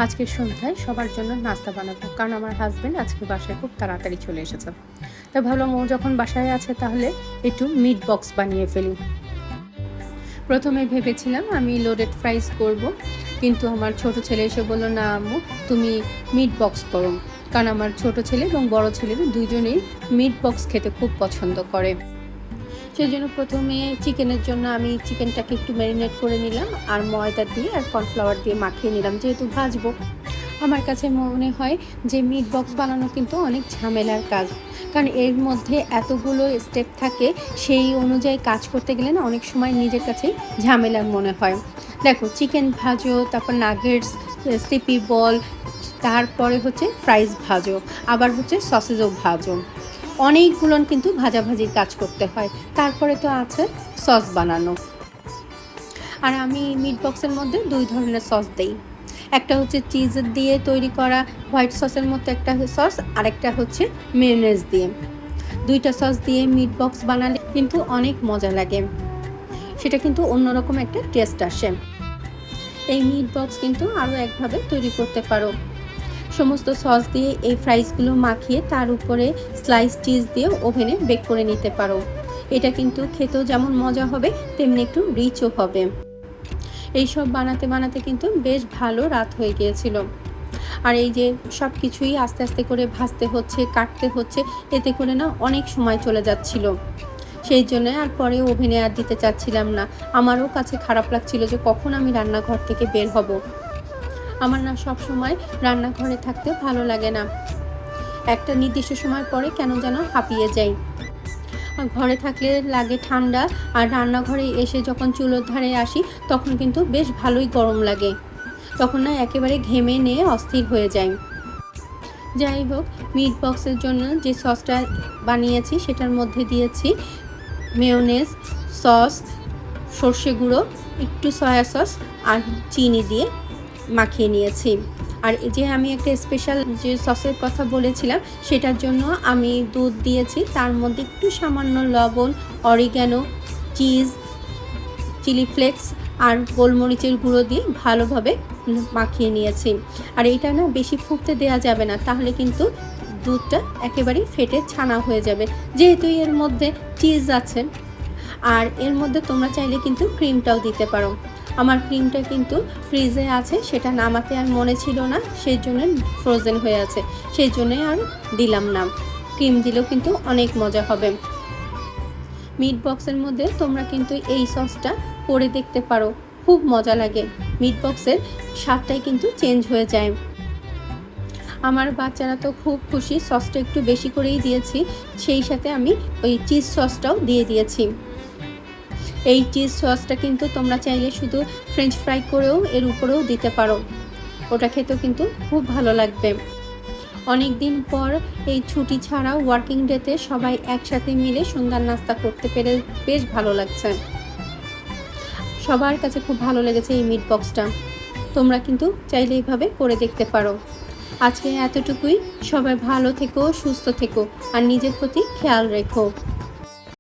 আজকের সন্ধ্যায় সবার জন্য নাস্তা বানাবো, কারণ আমার হাজব্যান্ড আজকে বাসায় খুব তাড়াতাড়ি চলে এসেছে। তাই ভাবলাম ও যখন বাসায় আছে তাহলে একটু মিট বক্স বানিয়ে ফেলি। প্রথমে ভেবেছিলাম আমি লোডেড ফ্রাইস করব, কিন্তু আমার ছোট ছেলে এসে বলল, না আম্মু তুমি মিট বক্স করো, কারণ আমার ছোট ছেলে এবং বড় ছেলে দুজনেই মিট বক্স খেতে খুব পছন্দ করে। সেই জন্য প্রথমে চিকেনের জন্য আমি চিকেনটাকে একটু ম্যারিনেট করে নিলাম আর ময়দা দিয়ে আর কর্নফ্লাওয়ার দিয়ে মাখিয়ে নিলাম, যেহেতু ভাজবো। আমার কাছে মনে হয় যে মিট বক্স বানানো কিন্তু অনেক ঝামেলার কাজ, কারণ এর মধ্যে এতগুলো স্টেপ থাকে, সেই অনুযায়ী কাজ করতে গেলে না অনেক সময় নিজের কাছেই ঝামেলার মনে হয়। দেখো, চিকেন ভাজো, তারপর নাগেটস, স্টিপি বল, তারপরে হচ্ছে ফ্রাইজ ভাজো, আবার হচ্ছে সসেজও ভাজো, অনেকগুলো কিন্তু ভাজাভাজির কাজ করতে হয়। তারপরে তো আছে সস বানানো। আর আমি মিট বক্সের মধ্যে 2 ধরনের সস দেই। একটা হচ্ছে চিজ দিয়ে তৈরি করা হোয়াইট সসের মতো একটা সস, আর একটা হচ্ছে মেয়োনেজ দিয়ে। 2টা সস দিয়ে মিট বক্স বানালে কিন্তু অনেক মজা লাগে, সেটা কিন্তু অন্যরকম একটা টেস্ট আসে। এই মিট বক্স কিন্তু আরও একভাবে তৈরি করতে পারো। সমস্ত সস দিয়ে এই ফ্রাইসগুলো মাখিয়ে তার উপরে স্লাইস চিজ দিয়ে ওভেনে বেক করে নিতে পারো। এটা কিন্তু খেতেও যেমন মজা হবে, তেমনি একটু রিচও হবে। এইসব বানাতে বানাতে কিন্তু বেশ ভালো রাত হয়ে গিয়েছিল। আর এই যে সব কিছুই আস্তে আস্তে করে ভাজতে হচ্ছে, কাটতে হচ্ছে, এতে করে না অনেক সময় চলে যাচ্ছিল। সেই জন্য আর পরে ওভেনে আর দিতে চাচ্ছিলাম না। আমারও কাছে খারাপ লাগছিল যে কখন আমি রান্নাঘর থেকে বের হব। আমার না সব সময় রান্নাঘরে থাকতে ভালো লাগে না, একটা নির্দিষ্ট সময় পরে কেন যেন হাঁপিয়ে যাই। ঘরে থাকলে লাগে ঠান্ডা, আর রান্নাঘরে এসে যখন চুলোর ধারে আসি তখন কিন্তু বেশ ভালোই গরম লাগে, তখন না একেবারে ঘেমে নিয়ে অস্থির হয়ে যায়। যাই হোক, মিট বক্সের জন্য যে সসটা বানিয়েছি সেটার মধ্যে দিয়েছি মেয়োনেজ, সস, সর্ষে গুঁড়ো, একটু সয়া সস আর চিনি দিয়ে মাখিয়ে নিয়েছি। আর এই যে আমি একটা স্পেশাল যে সসের কথা বলেছিলাম সেটার জন্য আমি দুধ দিয়েছি, তার মধ্যে একটু সামান্য লবণ, অরিগ্যানো, চিজ, চিলি ফ্লেক্স আর গোলমরিচের গুঁড়ো দিয়ে ভালোভাবে মাখিয়ে নিয়েছি। আর এইটা না বেশি ফুটতে দেওয়া যাবে না, তাহলে কিন্তু দুধটা একেবারেই ফেটে ছানা হয়ে যাবে, যেহেতু এর মধ্যে চিজ আছে। আর এর মধ্যে তোমরা চাইলে কিন্তু ক্রিমটাও দিতে পারো। আমার ক্রিমটা কিন্তু ফ্রিজে আছে, সেটা নামাতে আর মনে ছিল না, সেই জন্য ফ্রোজেন হয়ে আছে, সেই জন্যই আর দিলাম না। ক্রিম দিলেও কিন্তু অনেক মজা হবে। মিট বক্সের মধ্যে তোমরা কিন্তু এই সসটা করে দেখতে পারো, খুব মজা লাগে। মিট বক্সের স্বাদটাই কিন্তু চেঞ্জ হয়ে যায়। আমার বাচ্চারা তো খুব খুশি, সসটা একটু বেশি করেই দিয়েছি, সেই সাথে আমি ওই চিজ সসটাও দিয়ে দিয়েছি। এই চিজ সসটা কিন্তু তোমরা চাইলে শুধু ফ্রেঞ্চ ফ্রাই করেও এর উপরেও দিতে পারো, ওটা খেতেও কিন্তু খুব ভালো লাগবে। অনেক দিন পর এই ছুটি ছাড়া ওয়ার্কিং ডেতে সবাই একসাথে মিলে সন্ধ্যার নাস্তা করতে পেরে বেশ ভালো লাগছে। সবার কাছে খুব ভালো লেগেছে এই মিট বক্সটা। তোমরা কিন্তু চাইলে এইভাবে করে দেখতে পারো। আজকে এতটুকুই। সবাই ভালো থেকো, সুস্থ থেকো আর নিজের প্রতি খেয়াল রেখো।